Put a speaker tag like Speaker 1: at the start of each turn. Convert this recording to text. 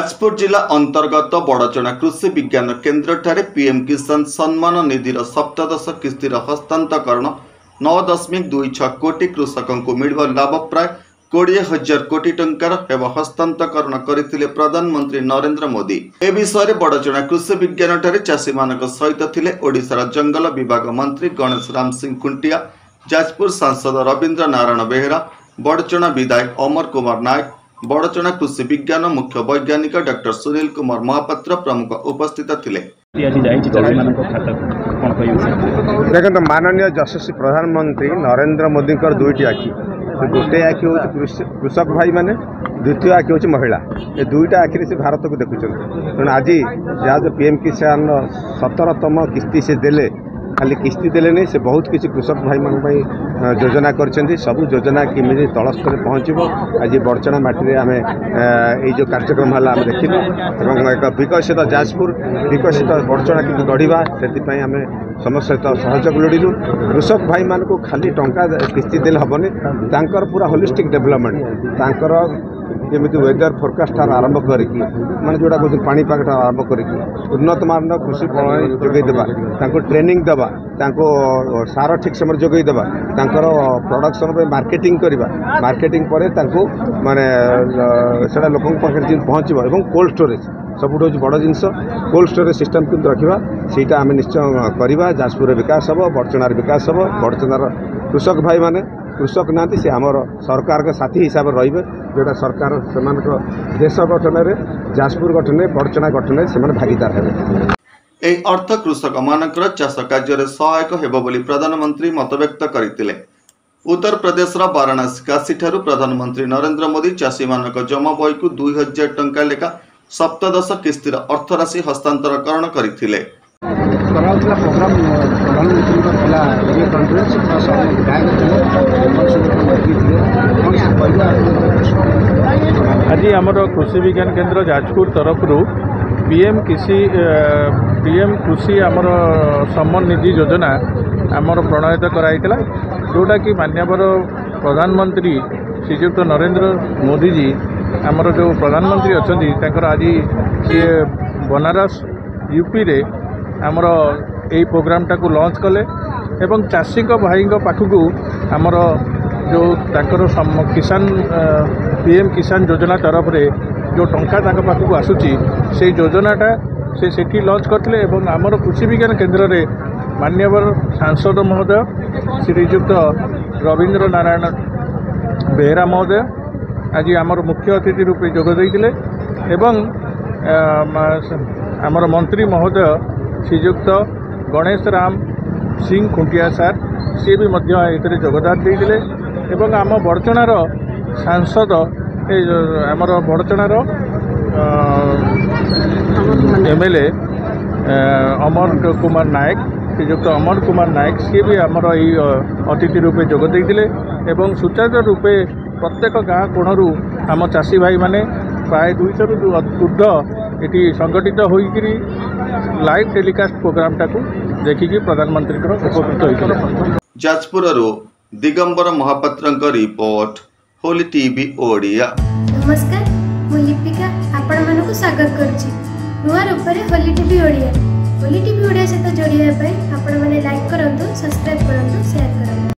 Speaker 1: जाजपुर जिला अंतर्गत बड़चना कृषि विज्ञान केन्द्र ठारे पीएम किसान सम्मान निधि सप्तदश किस्तिर हस्तांतरण 9.26 कोटी कृषकों को मिलवा लाभ प्राय 20,000 कोटी टंकार हस्तांतरण करथिले प्रधानमंत्री नरेंद्र मोदी। ए विषय बड़चना कृषि विज्ञान ठारे चाषी मानक सहित थिले ओडिशार जंगल विभाग मंत्री गणेश राम सिंह खुंटिया, जाजपुर सांसद रवींद्र नारायण बेहेरा, बड़चना विधायक अमर कुमार नायक, बड़चना कृषि विज्ञान मुख्य वैज्ञानिक डॉक्टर सुनील कुमार महापात्र प्रमुख उपस्थित थिले।
Speaker 2: देखो माननीय यशस्वी प्रधानमंत्री नरेंद्र मोदी दुईटी आखि, गोटे आखि हूँ कृषक भाई माने, द्वितीय आखि हूँ महिला। ये दुईटा आखिरी से भारत को देखुं तेणु आज जहाँ पीएम किसान 17तम किस्ती से देले, खाली किस्ती देले नहीं, से बहुत किसी कृषक भाई मान योजना कर सबू योजना किमी तल स्तर पहुँचो। आज बड़चना माटी आम जो कार्यक्रम है आम देखिलु एक विकसित जाजपुर विकसित बड़चना कि गढ़ा से आम समस्त सहित सहयोग लोड़िलु। कृषक भाई मान को खाली टंका किस्ती देले हेनी, पूरा होलिस्टिक डेवलपमेंट केमी वेदर फोरकास्ट आरंभ करके माने जोड़ा कहते पाणीपाग आरंभ करके उन्नत मानर कृषि प्रणाली जोगेदेवा, ट्रेनिंग देवा, सार ठीक समय जोगेदेवा, प्रोडक्शन मार्केटिंग करवा, मार्केटिंग पर माने सेटा लोक पहुँचो और कोल्ड स्टोरेज सबुठ हूँ बड़ जिनस कोल्ड स्टोरेज सिस्टम किंतु रखा सीटा आम निश्चय करवा। जाजपुर विकास हम, बड़चनार विकास हम, बड़चनार कृषक भाई माने कृषक ना सी आमर सरकार के साथी हिसाब से रे, जोटा सरकार से देश गठन में, जाजपुर गठन में, बड़चना गठन में से भागीदार है।
Speaker 1: अर्थ कृषक मानकर चाष कार्य सहायक हेबो बोली प्रधानमंत्री मत व्यक्त करथिले। उत्तर प्रदेश वाराणसी काशी ठारू प्रधानमंत्री नरेंद्र मोदी चाषी मानक जमा बही को 2,000 टंका लेखा सप्तदश किस्तिर अर्थराशि हस्तांतरण करथिले।
Speaker 3: आज आमर कृषि विज्ञान केन्द्र जाजपुर तरफ पीएम कृषि आमर सम्मान निधि योजना आमर प्रणयन कराइला, जोटा कि माननीय प्रधानमंत्री श्रीयुक्त नरेंद्र मोदी जी आमर जो प्रधानमंत्री अच्छा आज सी बनारस यूपी रे आमर यही प्रोग्राम टाक लॉन्च कले एवं चाषी भाई पाखक आमर जो किसान पीएम किसान योजना तरफ रे जो टंका पाखक आसूची से योजनाटा से लॉन्च करते एवं आमर कृषि विज्ञान केन्द्र में माननीय सांसद महोदय श्रीयुक्त रवींद्र नारायण बेहेरा महोदय आज आमर मुख्य अतिथि रूपे जोगदे एवं आमर मंत्री महोदय श्रीयुक्त गणेश राम सिंह खुंटिया सार सी भी योगदान देते एवं आम बड़चनार सांसद आमर बड़चनार एमएलए अमर कुमार नायक श्रीयुक्त अमर कुमार नायक सी भी आमर अतिथि रूपे जोगदे एवं सुचारू रूपे प्रत्येक गाँ कोणरू आम चाषी भाई माने प्राय 200 ऊर्ध्व ये संगठित होकरी लाइव टेलीकास्ट प्रोग्राम टाकू देखिकी प्रधानमंत्री उपकृत होते।
Speaker 1: Jajpur Digambar Mahapatra report Holy TV Odia.
Speaker 4: नमस्कार, मु लिपिका आपण मानक स्वागत करुच्ची नुआ रूप Holy TV Odia. Holy TV Odia सहित जोड़िया आपण मैंने लाइक करंतु, सब्सक्राइब